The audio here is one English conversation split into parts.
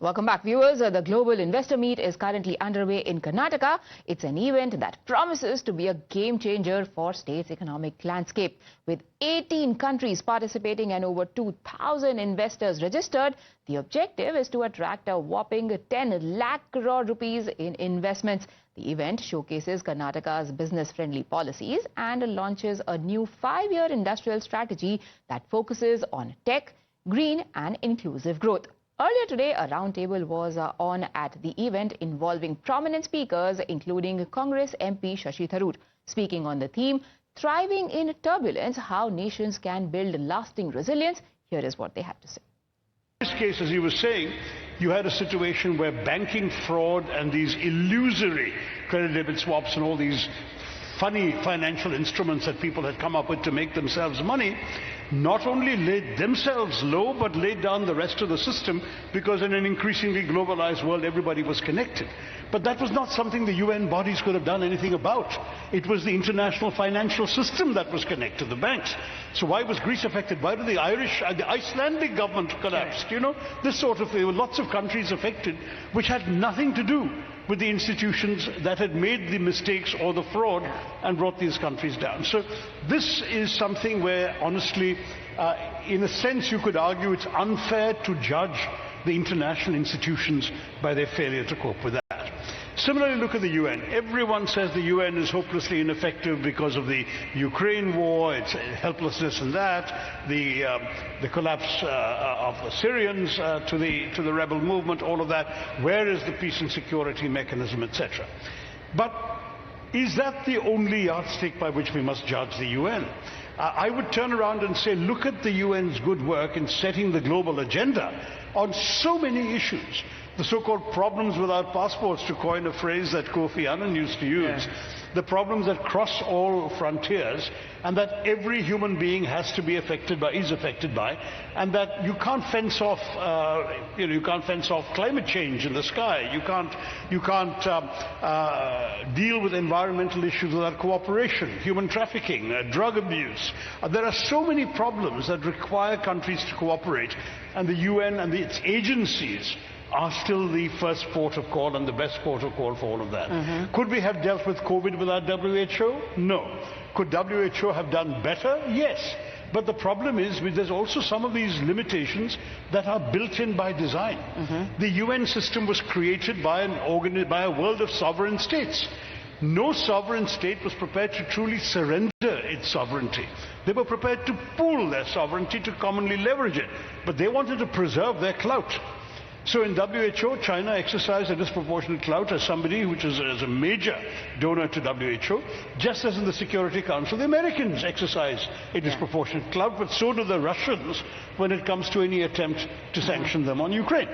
Welcome back, viewers. The Global Investor Meet is currently underway in Karnataka. It's an event that promises to be a game changer for state's economic landscape. With 18 countries participating and over 2,000 investors registered, the objective is to attract a whopping 10 lakh crore rupees in investments. The event showcases Karnataka's business-friendly policies and launches a new 5-year industrial strategy that focuses on tech, green and inclusive growth. Earlier today, a roundtable was on at the event involving prominent speakers, including Congress MP Shashi Tharoor. Speaking on the theme, Thriving in Turbulence, How Nations Can Build Lasting Resilience, here is what they had to say. In this case, as you were saying, you had a situation where banking fraud and these illusory credit debit swaps and all these funny financial instruments that people had come up with to make themselves money not only laid themselves low but laid down the rest of the system, because in an increasingly globalized world everybody was connected. But that was not something the UN bodies could have done anything about. It was the international financial system that was connected, the banks. So why was Greece affected? Why did the Icelandic government collapse? You know, this sort of, there were lots of countries affected which had nothing to do with the institutions that had made the mistakes or the fraud and brought these countries down. So this is something where, honestly, in a sense you could argue it's unfair to judge the international institutions by their failure to cope with that. Similarly, look at the UN. Everyone says the UN is hopelessly ineffective because of the Ukraine war, its helplessness in that, the collapse of the Syrians to the rebel movement, all of that. Where is the peace and security mechanism, etc.? But is that the only yardstick by which we must judge the UN? I would turn around and say, look at the UN's good work in setting the global agenda on so many issues. The so-called problems without passports, to coin a phrase that Kofi Annan used to use, the problems that cross all frontiers, and that every human being has to be affected by, is affected by, and that you can't fence off, you can't fence off climate change in the sky. You can't deal with environmental issues without cooperation, human trafficking, drug abuse. There are so many problems that require countries to cooperate, and the UN and its agencies are still the first port of call and the best port of call for all of that. Could we have dealt with COVID without WHO? No. Could WHO have done better? Yes. But the problem is, there's also some of these limitations that are built in by design. The UN system was created by a world of sovereign states. No sovereign state was prepared to truly surrender its sovereignty. They were prepared to pool their sovereignty to commonly leverage it, but they wanted to preserve their clout. So in WHO, China exercised a disproportionate clout as somebody which is as a major donor to WHO, just as in the Security Council, the Americans exercise a disproportionate clout, but so do the Russians when it comes to any attempt to sanction them on Ukraine.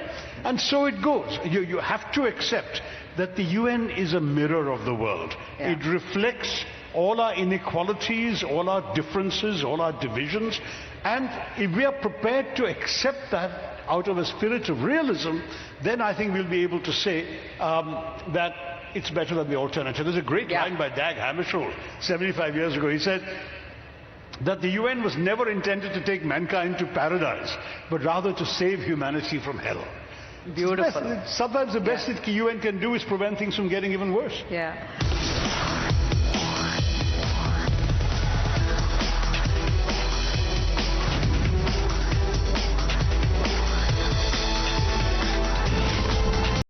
And so it goes. You have to accept that the UN is a mirror of the world. It reflects all our inequalities, all our differences, all our divisions, and if we are prepared to accept that out of a spirit of realism, then I think we'll be able to say that it's better than the alternative. There's a great line by Dag Hammarskjöld 75 years ago. He said that the UN was never intended to take mankind to paradise, but rather to save humanity from hell. Beautiful. Sometimes the best that the UN can do is prevent things from getting even worse. Yeah.